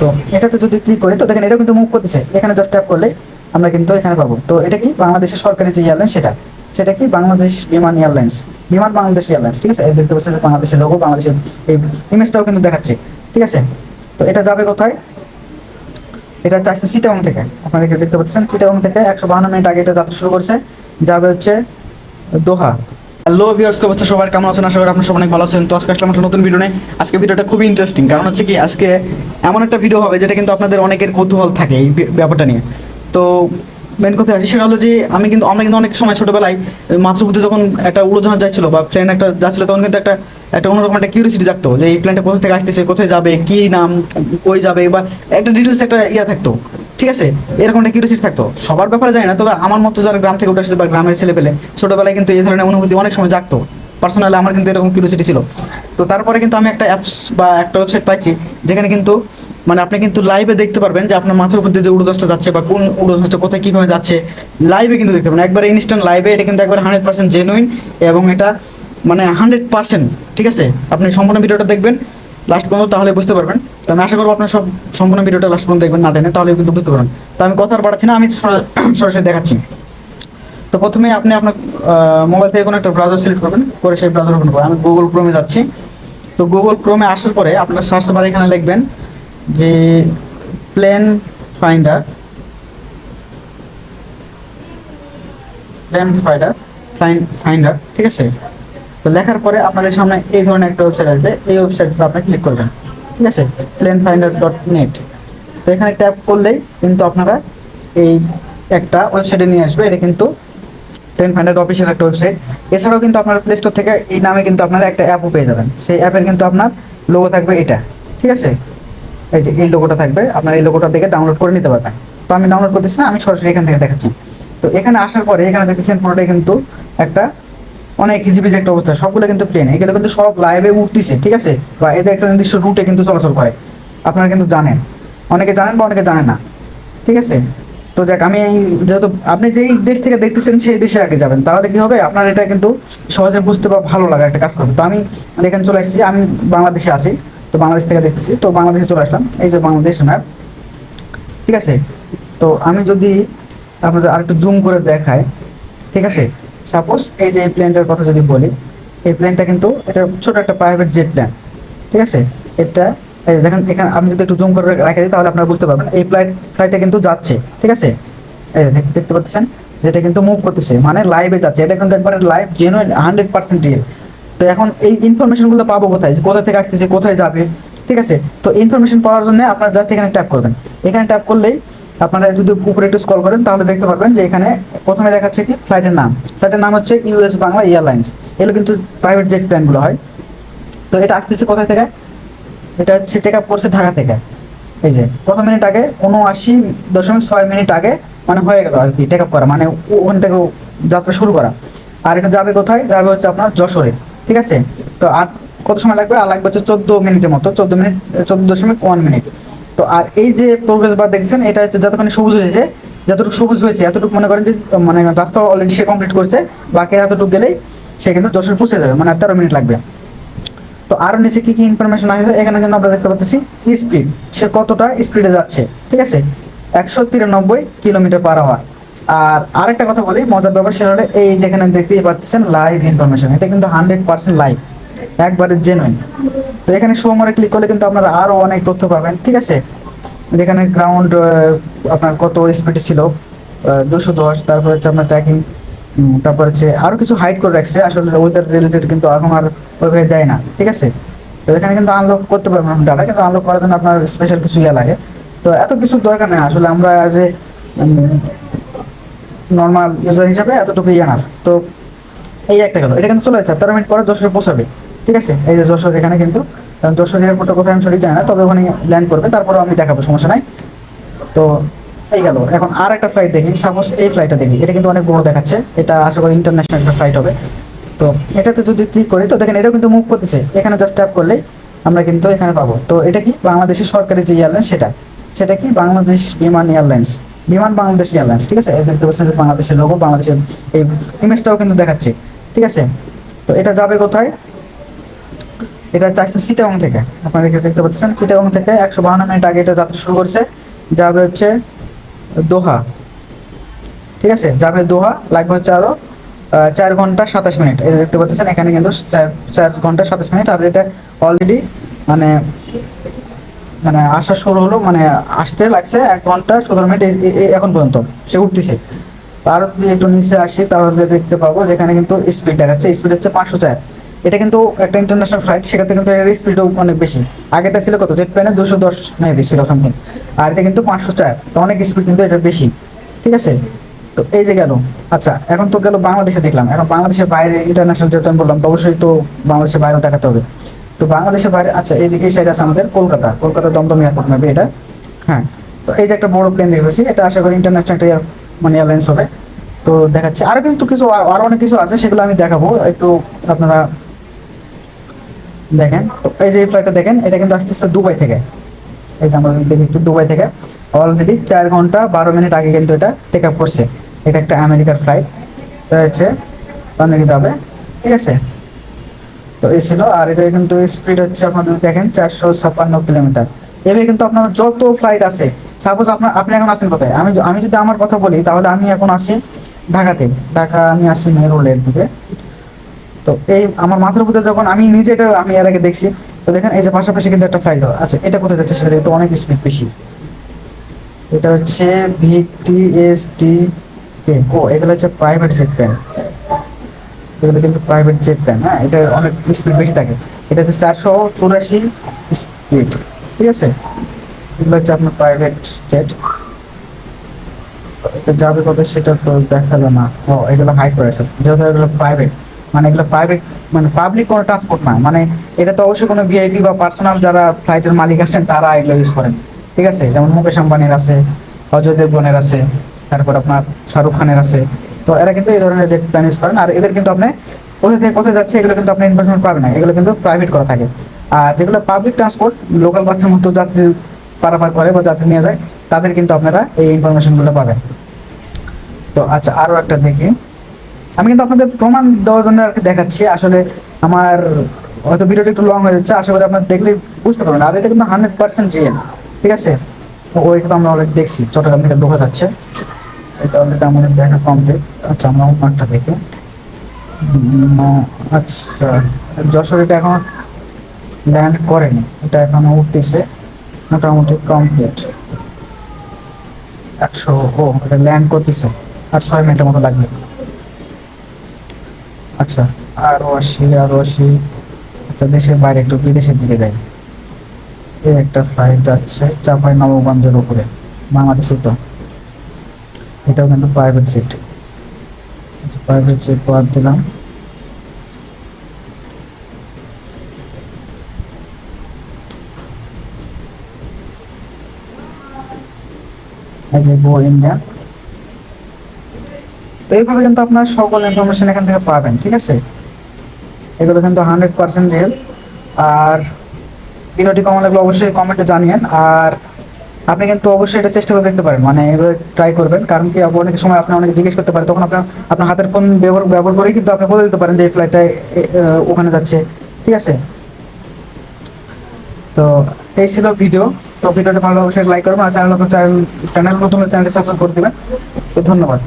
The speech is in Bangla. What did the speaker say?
তো এটাতে যদি ক্লিক করি তো দেখেন এটা কিন্তু মুভ করতেছে, এখানে জাস্ট ট্যাপ করলেই আমরা কিন্তু এখানে পাবো। তো এটা কি বাংলাদেশের সরকারি যে এয়ারলাইন্স সেটা কি বাংলাদেশ বিমান এয়ারলাইন্স, বিমান বাংলাদেশ এয়ারলাইন্স, ঠিক আছে। এই দেখতে পাচ্ছেন বাংলাদেশের লোগো, বাংলাদেশের এই ইমেজটাও কিন্তু দেখাচ্ছে, ঠিক আছে। তো এটা যাবে কোথায়, এটা চাইছে চিটাগং থেকে, আপনারা দেখতে পাচ্ছেন চিটাগং থেকে 152 মিনিট আগে এটা যাত্রা শুরু করছে, যাবে হচ্ছে দোহা। হ্যালো ভিউয়ার্স, কি অবস্থা সবার, কেমন আছেন? আশা করি আপনারা সবাই অনেক ভালো আছেন। তো আজকে আসলাম একটা নতুন ভিডিও নিয়ে। আজকে ভিডিওটা খুবই ইন্টারেস্টিং, কারণ হচ্ছে কি আজকে এমন একটা ভিডিও হবে যেটা কিন্তু আপনাদের অনেকের কৌতূহল থাকে এই ব্যাপারটা নিয়ে। তো মেন কথা আছে সেটা হলো যে আমরা কিন্তু অনেক সময় ছোটবেলায় মাতৃভূমিতে যখন একটা উড়োজাহাজ যাচ্ছিল বা প্লেন একটা যাচ্ছিল, তখন কিন্তু একটা একটা অন্যরকম একটা কিউরিয়াসিটি জাগতো যে এই প্লেনটা কোথা থেকে আসতেছে, কোথায় যাবে, কি নাম, কই যাবে, বা একটা ডিটেলস একটা থাকতো, ঠিক আছে। এরকম একটা কিউরিয়াসিটি থাকতো, সবার ব্যাপারে জানি না, তবে আমার মতো যারা গ্রাম থেকে উঠে আসছে বা গ্রামের ছেলে পেলে ছোটবেলায় কিন্তু এই ধরনের অনুভূতি অনেক সময় জাগতো। পার্সোনালি আমার কিন্তু এরকম কিউরিয়াসিটি ছিল। তো তারপরে কিন্তু আমি একটা অ্যাপস বা একটা ওয়েবসাইট পাইছি যেখানে কিন্তু মানে আপনি কিন্তু লাইভে দেখতে পারবেন যে আপনার মাথার উপর দিয়ে যে উড়োজাহাজটা যাচ্ছে বা কোন উড়োজাহাজটা কোথায় কীভাবে যাচ্ছে, লাইভে কিন্তু দেখতে পাবেন, একবারে ইনস্ট্যান্ট লাইভে। এটা কিন্তু একবার 100% জেনুইন এবং এটা মানে 100%, ঠিক আছে। আপনি সম্পূর্ণ ভিডিওটা দেখবেন লাস্ট পর্যন্ত, তাহলে বুঝতে পারবেন। তো আমি আশা করবো আপনার সব সম্পূর্ণ ভিডিওটা লাস্ট পর্যন্ত দেখবেন, না টেনে, তাহলে কিন্তু বুঝতে পারবেন। তো আমি কথা আর বাড়াচ্ছি না, আমি সরাসরি দেখাচ্ছি। তো প্রথমে আপনি আপনার মোবাইল থেকে কোনো একটা ব্রাউজার সিলেক্ট করবেন, করে সেই ব্রাউজার ওপেন করবেন। আমি গুগল ক্রোমে যাচ্ছি। তো গুগল ক্রোমে আসার পরে আপনার সার্চ বারে এখানে লিখবেন যে প্লেন ফাইন্ডার, ফাইন্ডার, ঠিক আছে। তো লেখার পরে আপনাদের সামনে এই ধরনের একটা ওয়েবসাইট আসবে, এই ওয়েবসাইটটা আপনি ক্লিক করবেন, ঠিক আছে, planefinder.net। তো এখানে ট্যাপ করলেই কিন্তু আপনারা এই একটা ওয়েবসাইটে নিয়ে আসবে। এটা কিন্তু প্লেন ফাইন্ডার অফিসিয়াল একটা ওয়েবসাইট। এছাড়াও কিন্তু আপনার প্লে স্টোর থেকে এই নামে কিন্তু আপনারা একটা অ্যাপও পেয়ে যাবেন। সেই অ্যাপের কিন্তু আপনার লোগো থাকবে এটা, ঠিক আছে। এই যে এই লোগোটা থাকবে, আপনার এই লোগোটা দেখে ডাউনলোড করে নিতে পারবেন। তো আমি ডাউনলোড করতেছি না, আমি সরাসরি এখান থেকে দেখাচ্ছি। তো এখানে আসার পরে এখানে দেখতেছেন পুরোটাই কিন্তু একটা অনেক হিজিবিজি একটা অবস্থা, সবগুলো কিন্তু প্লেন, এগুলো কিন্তু সব লাইভে উঠতেছে, ঠিক আছে। বা এদের একটা নির্দিষ্ট রুটে কিন্তু চলাচল করে, আপনারা কিন্তু জানেন, অনেকে জানেন বা অনেকে জানেন না, ঠিক আছে। তো যাক, আমি যেহেতু আপনি যেই দেশ থেকে দেখতেছেন সেই দেশে আগে যাবেন, তাহলে কি হবে আপনার এটা কিন্তু সহজে বুঝতে বা ভালো লাগা একটা কাজ করবে। তো আমি এখানে চলে আসছি, আমি বাংলাদেশে আছি, তো বাংলাদেশ থেকে দেখতেছি। তো বাংলাদেশে চলে আসলাম, এই যে বাংলাদেশ ম্যাপ, ঠিক আছে। তো আমি যদি আপনাদের আরেকটু জুম করে দেখাই, ঠিক আছে। সাপোজ এই যে এই প্লেনটার কথা যদি বলি, এই প্লেনটা কিন্তু এটা ছোট একটা প্রাইভেট জেট প্লেন, ঠিক আছে। এটা এই দেখেন, এখানে আমি যদি একটু জুম করে রেখে দিই তাহলে আপনারা বুঝতে পারবেন এই ফ্লাইটটা কিন্তু যাচ্ছে, ঠিক আছে। এই দেখতে পাচ্ছেন যেটা কিন্তু মুভ করতেছে, মানে লাইভে যাচ্ছে। এটা কিন্তু একবারে লাইভ, জেনুইন, 100% রিয়েল। তো এখন এই ইনফরমেশনগুলো পাবো কোথায়, কোথা থেকে আসতেছে, কোথায় যাবে, ঠিক আছে। তো ইনফরমেশন পাওয়ার জন্য আপনারা জাস্ট এখানে ট্যাপ করবেন। এখানে ট্যাপ করলেই আপনারা যদি উপরে একটু স্ক্রল করেন তাহলে দেখতে পারবেন যে এখানে প্রথমে দেখাচ্ছে কি ফ্লাইটের নাম হচ্ছে ইউএস বাংলা এয়ারলাইন্স। এগুলো কিন্তু প্রাইভেট জেট প্লেনগুলো হয়। তো এটা আসতেছে কোথায় থেকে, এটা হচ্ছে টেক আপ করছে ঢাকা থেকে। এই যে কত মিনিট আগে, 79.6 মিনিট আগে মানে হয়ে গেল আর কি টেক আপ করা, মানে ওখান থেকে যাত্রা শুরু করা। আর এটা যাবে কোথায়, যাবে হচ্ছে আপনার যশোরে, ঠিক আছে। তো আর কত সময় লাগবে, আর লাগবে হচ্ছে 14 মিনিটের মতো, 14.1 মিনিট। তো আর এই যে প্রোগ্রেস বার দেখছেন, এটা হচ্ছে যতক্ষণ সবুজ হয়েছে, যতটুকু সবুজ হয়েছে এতটুকু মনে করেন যে মানে রাস্তা অলরেডি সে কমপ্লিট করছে, বাকি এতটুকু গেলেই সে কিন্তু যশোর পৌঁছে যাবে, মানে 13 মিনিট লাগবে। তো আরো নিচে কি কি ইনফরমেশন আসবে এখানে কিন্তু আমরা দেখতে পাচ্ছি স্পিড, সে কতটা স্পিডে যাচ্ছে, ঠিক আছে, 193 কিলোমিটার পার আওয়ার। আর আরেকটা কথা বলি, মজার ব্যাপার সেটা হলো এই যেখানে দেখতেই পাচ্ছেন লাইভ ইনফরমেশন, এটা কিন্তু 100% লাইভ, একবারে জেনুইন। তো এখানে শো মোরে ক্লিক করলে কিন্তু আপনারা আরো অনেক তথ্য পাবেন, ঠিক আছে। যেখানে গ্রাউন্ড আপনার কত স্পিডে ছিল, 210, তারপর হচ্ছে আপনার ট্র্যাকিং, তারপর হচ্ছে আরো কিছু হাইড করে রাখছে, আসলে ওয়েদার রিলেটেড কিন্তু এখন আর ওইভাবে দেয় না, ঠিক আছে। তো এখানে কিন্তু আনলক করতে পারবেন ডাটা, কিন্তু আনলক করার জন্য আপনার স্পেশাল কিছু লাগে। তো এত কিছু দরকার নেই আসলে, আমরা অ্যাজ এ নর্মাল ইউজার হিসাবে এতটুকুই জানার। তো এই একটা গেল, এটা কিন্তু চলে যাচ্ছে 13 মিনিট পরে যশোরে পৌঁছাবে, ঠিক আছে। এই যে যশোর, এখানে কিন্তু যশোর এয়ারপোর্টে কোথায় আমি সঠিক জানি না, তবে ওখানে ল্যান্ড করবে, তারপরেও আমি দেখাবো, সমস্যা নাই। তো এই গেল, এখন আর একটা ফ্লাইট দেখি, সাপোজ এই ফ্লাইটটা দেখি, এটা কিন্তু অনেক বড় দেখাচ্ছে, এটা আশা করি ইন্টারন্যাশনাল একটা ফ্লাইট হবে। তো এটাতে যদি ক্লিক করি তো দেখেন এটাও কিন্তু মুভ করতেছে, এখানে জাস্ট ট্যাপ করলেই আমরা কিন্তু এখানে পাবো। তো এটা কি বাংলাদেশের সরকারি যে এয়ারলাইন্স সেটা কি বাংলাদেশ বিমান এয়ারলাইন্স, বিমান বাংলাদেশ এয়ারলাইন্স, ঠিক আছে। এই দেখতে পাচ্ছেন যে বাংলাদেশের লোগো, বাংলাদেশের এই ইমেজটাও কিন্তু দেখাচ্ছে, ঠিক আছে। তো এটা যাবে কোথায়, এটা চাইছে চিটাগং থেকে, আপনারা দেখতে পাচ্ছেন চিটাগং থেকে 152 মিনিট আগে এটা যাত্রা শুরু করছে, যাবে হচ্ছে দোহা। ঠিক আছে, যাবে দোহা, লাগবে হচ্ছে আরো 4 ঘন্টা 27 মিনিট। এই দেখতে পাচ্ছেন এখানে কিন্তু 4 ঘন্টা 27 মিনিট। আর এটা অলরেডি মানে মানে আসা শুরু হলো, মানে আসতে লাগছে 1 ঘন্টা 17 মিনিট এখন পর্যন্ত সে উঠতেছে। আরো যদি একটু নিচে আসি তাহলে দেখতে পাবো যেখানে কিন্তু স্পিড দেখাচ্ছে, স্পিড হচ্ছে 504। এটা কিন্তু একটা ইন্টারন্যাশনাল ফ্লাইট, সেক্ষেত্রে কিন্তু এর স্পিডও অনেক বেশি। আগেটা ছিল কত, জেট প্লেনে 210 মেবি ছিল সামথিং, আর এটা কিন্তু 504, তো অনেক স্পিড কিন্তু এটা বেশি। ঠিক আছে, তো এই যে গেল। আচ্ছা, এখন তো গেল বাংলাদেশে দেখলাম, এখন বাংলাদেশের বাইরে ইন্টারন্যাশনাল যেহেতু আমি বললাম, তো অবশ্যই তো বাংলাদেশের বাইরেও দেখাতে হবে। তো বাংলাদেশের বাইরে, আচ্ছা এইদিকে এই সাইড আছে আমাদের কলকাতা, কলকাতা দমদম এয়ারপোর্ট মেবি এটা। হ্যাঁ, তো এই যে একটা বড় প্লেন দেখতেছি, এটা আশা করি ইন্টারন্যাশনাল একটা মানে এয়ারলাইন্স হবে। তো দেখাচ্ছে আরো কিন্তু কিছু, আরো অনেক কিছু আছে, সেগুলো আমি দেখাবো একটু, আপনারা দেখেন। তো এই যে এই ফ্লাইটটা দেখেন, এটা কিন্তু আসতেছে দুবাই থেকে। এই যে আমরা দেখি একটু, দুবাই থেকে অলরেডি 4 ঘন্টা 12 মিনিট আগে কিন্তু এটা টেক আপ করছে। এটা একটা আমেরিকার ফ্লাইট হচ্ছে, আমেরিকা যাবে। ঠিক আছে, তো এই ছিল। আর এটা কিন্তু স্পিড হচ্ছে আপনারা যদি দেখেন 456 কিলোমিটার। এভাবে কিন্তু আপনার যত ফ্লাইট আছে, সাপোজ আপনি এখন আছেন কোথায়, আমি যদি আমার কথা বলি, তাহলে আমি এখন আছি ঢাকাতে। ঢাকা আমি আসি মেরুলের দিকে। তো এই আমার মাথার উপরে যখন আমি নিজে, এটা আমি এর আগে দেখছি, তো দেখেন এই যে পাশাপাশি কিন্তু একটা ফ্লাইট আছে, এটা কোথায় যাচ্ছে সেটা দেখতে অনেক স্পিড বেশি। এটা হচ্ছে ভিটিএসডি কে, ও এগুলো হচ্ছে প্রাইভেট জেট প্লেন, এগুলো কিন্তু প্রাইভেট জেট প্লেন। হ্যাঁ, এটা অনেক স্পিড বেশি থাকে। এটা হচ্ছে 484 স্পিড। ঠিক আছে, এগুলো হচ্ছে আপনার প্রাইভেট জেট। এটা যাবে কত সেটা তো দেখালো না। ও এগুলো হাই প্রাইস, যেহেতু এগুলো প্রাইভেট, মানে এগুলো প্রাইভেট মানে পাবলিক কোনো ট্রান্সপোর্ট না, মানে এটা তো অবশ্যই কোনো ভিআইপি বা পার্সোনাল যারা ফ্লাইটের মালিক আছেন তারা এগুলো ইউজ করেন। ঠিক আছে, যেমন মুকেশ আম্বানির আছে, অজয় দেবগনের আছে, তারপর আপনার শাহরুখ খানের আছে। তো এরা কিন্তু এই ধরনের জেট প্ল্যান ইউজ করেন। আর এদের কিন্তু আপনি কোথা থেকে কোথায় যাচ্ছে এগুলো কিন্তু আপনি ইনফরমেশন পাবেন না, এগুলো কিন্তু প্রাইভেট করা থাকে। আর যেগুলো পাবলিক ট্রান্সপোর্ট, লোকাল বাসের মতো যাত্রী পারাপার করে বা যাত্রী নিয়ে যায়, তাদের কিন্তু আপনারা এই ইনফরমেশনগুলো পাবেন। তো আচ্ছা, আরো একটা দেখি। আমি কিন্তু আপনাদের প্রমাণ দেওয়ার জন্য আর কি দেখাচ্ছি, আসলে আমার হয়তো ভিডিওটা একটু লং হয়ে যাচ্ছে, আশা করি আপনার দেখলে বুঝতে পারবেন। আর এটা কিন্তু 100% রিয়েল। ঠিক আছে, তো ওইটা তো আমরা অলরেডি দেখছি, চট্টগ্রাম থেকে দোহা যাচ্ছে, এটা অলরেডি আমাদের দেখা কমপ্লিট। আচ্ছা, আমরা অন্য একটা দেখি। আচ্ছা, যশোর এটা এখন ল্যান্ড করেনি, এটা এখনো উঠতেছে, মোটামুটি কমপ্লিট 100। ও এটা ল্যান্ড করতেছে, আর 6 মিনিটের মতো লাগবে। আচ্ছা, আরো আসি। আচ্ছা, দেশের বাইরে একটু বিদেশের দিকে যাই। এই একটা ফ্লাইট যাচ্ছে চাঁপাই নবগঞ্জের উপরে, বাংলাদেশে তো। এটাও কিন্তু প্রাইভেট জেট। আচ্ছা, প্রাইভেট জেট বাদ দিলাম। এই যে গো ইন্ডিয়া। তো এইভাবে কিন্তু আপনার সকল ইনফরমেশন এখান থেকে পাবেন। ঠিক আছে, এগুলো কিন্তু 100% রিয়েল। আর ভিডিওটি কেমন লাগলো অবশ্যই কমেন্টে জানিয়েন। আর আপনি কিন্তু অবশ্যই এটা চেষ্টা করে দেখতে পারেন, মানে এবার ট্রাই করবেন। কারণ কি, অনেক সময় আপনি অনেকে জিজ্ঞেস করতে পারেন, তখন আপনার আপনার হাতের ফোন ব্যবহার করে কিন্তু আপনি বলে দিতে পারেন যে এই ফ্লাইটটা ওখানে যাচ্ছে। ঠিক আছে, তো এই ছিল ভিডিও। তো ভিডিওটা ভালো অবশ্যই লাইক করবেন, আর চ্যানেল নতুন চ্যানেলটি সাবস্ক্রাইব করে দেবেন। তো ধন্যবাদ।